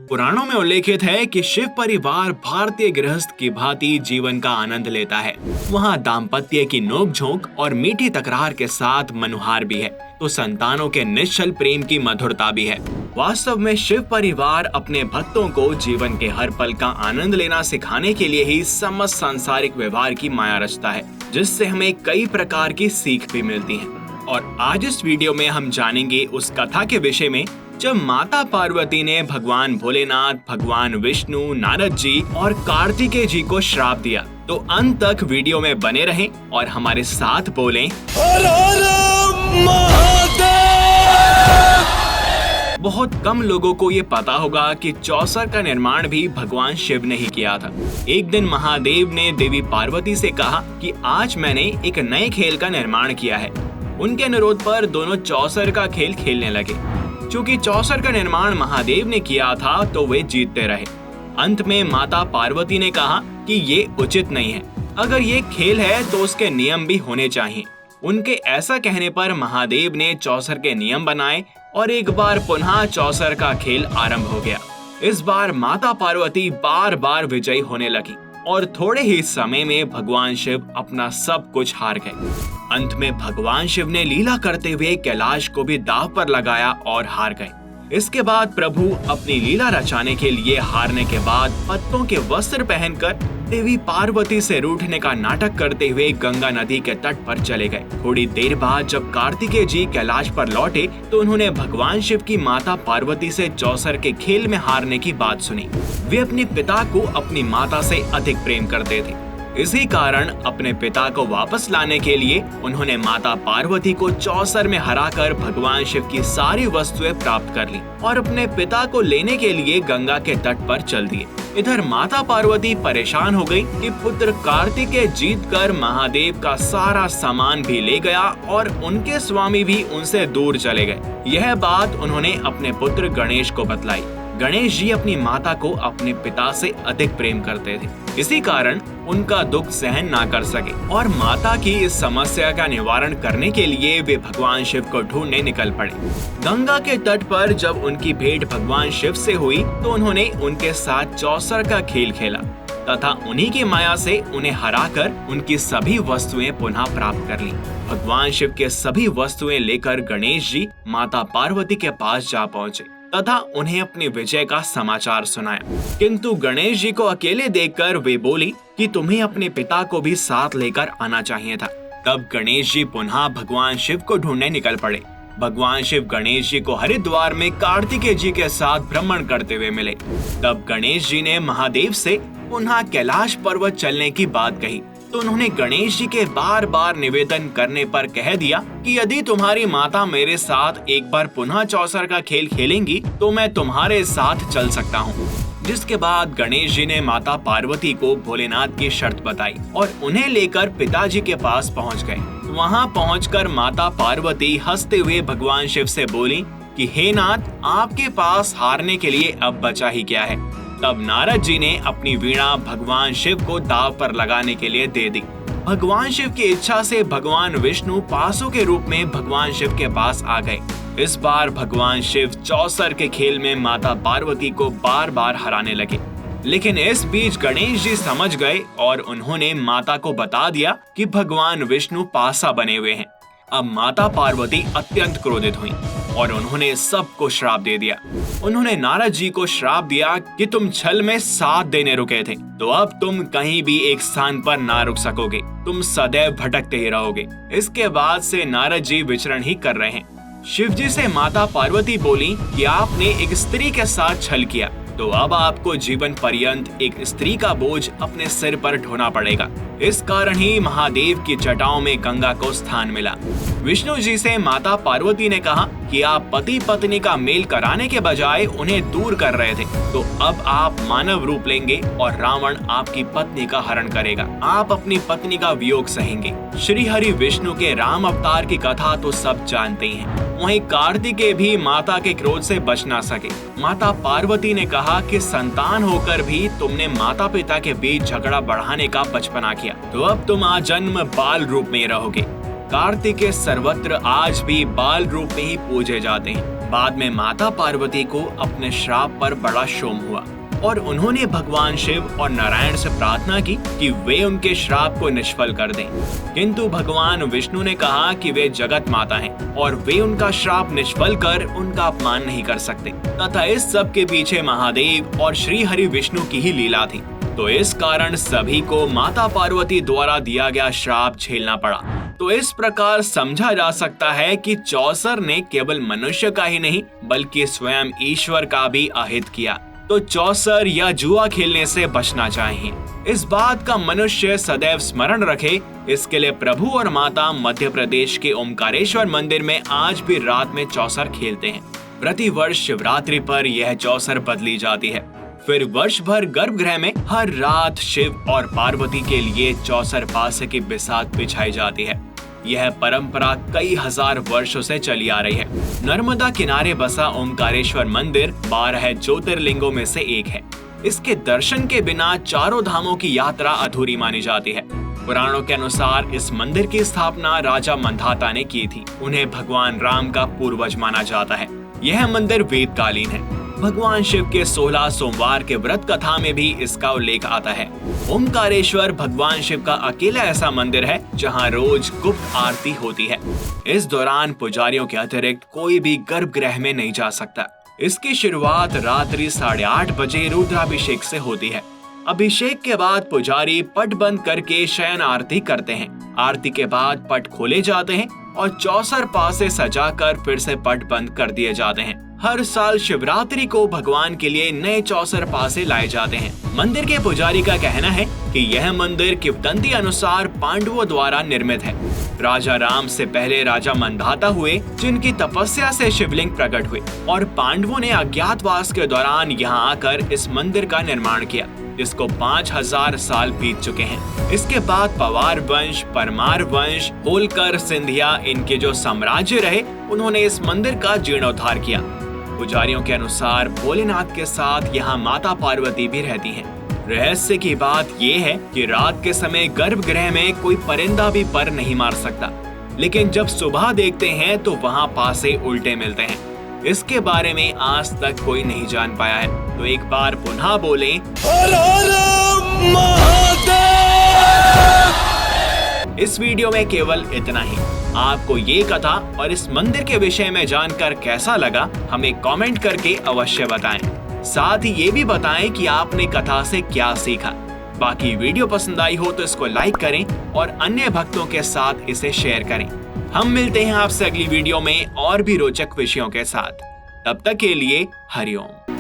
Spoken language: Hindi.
पुराणों में उल्लेखित है कि शिव परिवार भारतीय गृहस्थ की भांति जीवन का आनंद लेता है। वहाँ दाम्पत्य की नोकझोंक और मीठी तकरार के साथ मनुहार भी है, तो संतानों के निश्चल प्रेम की मधुरता भी है। वास्तव में शिव परिवार अपने भक्तों को जीवन के हर पल का आनंद लेना सिखाने के लिए ही समस्त सांसारिक व्यवहार की माया रचता है, जिससे हमें कई प्रकार की सीख भी मिलती है। और आज इस वीडियो में हम जानेंगे उस कथा के विषय में जब माता पार्वती ने भगवान भोलेनाथ, भगवान विष्णु, नारद जी और कार्तिकेय जी को श्राप दिया। तो अंत तक वीडियो में बने रहें और हमारे साथ बोलें हर हर महादेव। बहुत कम लोगों को ये पता होगा कि चौसर का निर्माण भी भगवान शिव ने ही किया था। एक दिन महादेव ने देवी पार्वती से कहा कि आज मैंने एक नए खेल का निर्माण किया है। उनके अनुरोध पर दोनों चौसर का खेल खेलने लगे। चूंकि चौसर का निर्माण महादेव ने किया था तो वे जीतते रहे। अंत में माता पार्वती ने कहा कि ये उचित नहीं है, अगर ये खेल है तो उसके नियम भी होने चाहिए। उनके ऐसा कहने पर महादेव ने चौसर के नियम बनाए और एक बार पुनः चौसर का खेल आरंभ हो गया। इस बार माता पार्वती बार बार विजयी होने लगी और थोड़े ही समय में भगवान शिव अपना सब कुछ हार गए। अंत में भगवान शिव ने लीला करते हुए कैलाश को भी दांव पर लगाया और हार गए। इसके बाद प्रभु अपनी लीला रचाने के लिए हारने के बाद पत्तों के वस्त्र पहनकर देवी पार्वती से रूठने का नाटक करते हुए गंगा नदी के तट पर चले गए। थोड़ी देर बाद जब कार्तिकेय जी कैलाश पर लौटे तो उन्होंने भगवान शिव की माता पार्वती से चौसर के खेल में हारने की बात सुनी। वे अपने पिता को अपनी माता से अधिक प्रेम करते थे। इसी कारण अपने पिता को वापस लाने के लिए उन्होंने माता पार्वती को चौसर में हराकर भगवान शिव की सारी वस्तुएं प्राप्त कर ली और अपने पिता को लेने के लिए गंगा के तट पर चल दिए। इधर माता पार्वती परेशान हो गई कि पुत्र कार्तिकेय जीतकर महादेव का सारा सामान भी ले गया और उनके स्वामी भी उनसे दूर चले गए। यह बात उन्होंने अपने पुत्र गणेश को बतलाई। गणेश जी अपनी माता को अपने पिता से अधिक प्रेम करते थे, इसी कारण उनका दुख सहन ना कर सके और माता की इस समस्या का निवारण करने के लिए वे भगवान शिव को ढूंढने निकल पड़े। गंगा के तट पर जब उनकी भेंट भगवान शिव से हुई तो उन्होंने उनके साथ चौसर का खेल खेला तथा उन्हीं की माया से उन्हें हराकर उनकी सभी वस्तुएं पुनः प्राप्त कर ली। भगवान शिव के सभी वस्तुएं लेकर गणेश जी माता पार्वती के पास जा पहुँचे तथा उन्हें अपनी विजय का समाचार सुनाया। किंतु गणेश जी को अकेले देखकर वे बोली कि तुम्हें अपने पिता को भी साथ लेकर आना चाहिए था। तब गणेश जी पुनः भगवान शिव को ढूंढने निकल पड़े। भगवान शिव गणेश जी को हरिद्वार में कार्तिकेय जी के साथ भ्रमण करते हुए मिले। तब गणेश जी ने महादेव से पुनः कैलाश पर्वत चलने की बात कही तो उन्होंने गणेश जी के बार बार निवेदन करने पर कह दिया कि यदि तुम्हारी माता मेरे साथ एक बार पुनः चौसर का खेल खेलेंगी तो मैं तुम्हारे साथ चल सकता हूँ। जिसके बाद गणेश जी ने माता पार्वती को भोलेनाथ की शर्त बताई और उन्हें लेकर पिताजी के पास पहुँच गए। वहाँ पहुँचकर माता पार्वती हंसते हुए भगवान शिव से बोली कि हे नाथ, आपके पास हारने के लिए अब बचा ही क्या है। तब नारद जी ने अपनी वीणा भगवान शिव को दांव पर लगाने के लिए दे दी। भगवान शिव की इच्छा से भगवान विष्णु पासों के रूप में भगवान शिव के पास आ गए। इस बार भगवान शिव चौसर के खेल में माता पार्वती को बार बार हराने लगे, लेकिन इस बीच गणेश जी समझ गए और उन्होंने माता को बता दिया कि भगवान विष्णु पासा बने हुए हैं। अब माता पार्वती अत्यंत क्रोधित हुई और उन्होंने सबको श्राप दे दिया। उन्होंने नारद जी को श्राप दिया कि तुम छल में साथ देने रुके थे, तो अब तुम कहीं भी एक स्थान पर ना रुक सकोगे, तुम सदैव भटकते ही रहोगे। इसके बाद से नारद जी विचरण ही कर रहे हैं। शिव जी से माता पार्वती बोली कि आपने एक स्त्री के साथ छल किया, तो अब आपको जीवन पर्यंत एक स्त्री का बोझ अपने सिर पर ढोना पड़ेगा। इस कारण ही महादेव की जटाओं में गंगा को स्थान मिला। विष्णु जी से माता पार्वती ने कहा कि आप पति पत्नी का मेल कराने के बजाय उन्हें दूर कर रहे थे, तो अब आप मानव रूप लेंगे और रावण आपकी पत्नी का हरण करेगा। आप अपनी पत्नी का वियोग सहेंगे। श्री हरि विष्णु के राम अवतार की कथा तो सब जानते ही हैं। वहीं कार्तिकेय भी माता के क्रोध से बच ना सके। माता पार्वती ने कहा कि संतान होकर भी तुमने माता पिता के बीच झगड़ा बढ़ाने का बचपना किया, तो अब तुम आजन्म बाल रूप में रहोगे। कार्तिकेय सर्वत्र आज भी बाल रूप में ही पूजे जाते हैं। बाद में माता पार्वती को अपने श्राप पर बड़ा शोम हुआ और उन्होंने भगवान शिव और नारायण से प्रार्थना की कि वे उनके श्राप को निष्फल कर दें। किंतु भगवान विष्णु ने कहा कि वे जगत माता हैं और वे उनका श्राप निष्फल कर उनका अपमान नहीं कर सकते तथा इस सब के पीछे महादेव और श्री हरि विष्णु की ही लीला थी। तो इस कारण सभी को माता पार्वती द्वारा दिया गया श्राप झेलना पड़ा। तो इस प्रकार समझा जा सकता है कि चौसर ने केवल मनुष्य का ही नहीं बल्कि स्वयं ईश्वर का भी अहित किया। तो चौसर या जुआ खेलने से बचना चाहिए। इस बात का मनुष्य सदैव स्मरण रखे। इसके लिए प्रभु और माता मध्य प्रदेश के ओमकारेश्वर मंदिर में आज भी रात में चौसर खेलते हैं। प्रति वर्ष शिवरात्रि पर यह चौसर बदली जाती है। फिर वर्ष भर गर्भगृह में हर रात शिव और पार्वती के लिए चौसर पासे की बिसात बिछाई जाती है। यह परंपरा कई हजार वर्षों से चली आ रही है। नर्मदा किनारे बसा ओमकारेश्वर मंदिर 12 ज्योतिर्लिंगों में से एक है। इसके दर्शन के बिना चारों धामों की यात्रा अधूरी मानी जाती है। पुराणों के अनुसार इस मंदिर की स्थापना राजा मंधाता ने की थी। उन्हें भगवान राम का पूर्वज माना जाता है। यह मंदिर वेदकालीन है। भगवान शिव के 16 सोमवार के व्रत कथा में भी इसका उल्लेख आता है। ओमकारेश्वर भगवान शिव का अकेला ऐसा मंदिर है जहां रोज गुप्त आरती होती है। इस दौरान पुजारियों के अतिरिक्त कोई भी गर्भगृह में नहीं जा सकता। इसकी शुरुआत रात्रि 8:30 बजे रुद्राभिषेक से होती है। अभिषेक के बाद पुजारी पट बंद करके शयन आरती करते हैं। आरती के बाद पट खोले जाते हैं और चौसर पासे सजाकर फिर से पट बंद कर दिए जाते हैं। हर साल शिवरात्रि को भगवान के लिए नए चौसर पासे लाए जाते हैं। मंदिर के पुजारी का कहना है कि यह मंदिर किंवदंती अनुसार पांडवों द्वारा निर्मित है। राजा राम से पहले राजा मंधाता हुए जिनकी तपस्या से शिवलिंग प्रकट हुए और पांडवों ने अज्ञातवास के दौरान यहाँ आकर इस मंदिर का निर्माण किया, जिसको 5000 साल बीत चुके हैं। इसके बाद पवार वंश, परमार वंश, होलकर, सिंधिया इनके जो साम्राज्य रहे उन्होंने इस मंदिर का जीर्णोद्धार किया। पुजारियों के अनुसार भोलेनाथ के साथ यहाँ माता पार्वती भी रहती हैं। रहस्य की बात ये है कि रात के समय गर्भगृह में कोई परिंदा भी पर नहीं मार सकता, लेकिन जब सुबह देखते हैं तो वहाँ पासे उल्टे मिलते हैं। इसके बारे में आज तक कोई नहीं जान पाया है। तो एक बार पुनः बोलें, हर हर महादेव। इस वीडियो में केवल इतना ही। आपको ये कथा और इस मंदिर के विषय में जानकर कैसा लगा हमें कमेंट करके अवश्य बताएं। साथ ही ये भी बताएं कि आपने कथा से क्या सीखा। बाकी वीडियो पसंद आई हो तो इसको लाइक करें और अन्य भक्तों के साथ इसे शेयर करें। हम मिलते हैं आपसे अगली वीडियो में और भी रोचक विषयों के साथ। तब तक के लिए हरिओम।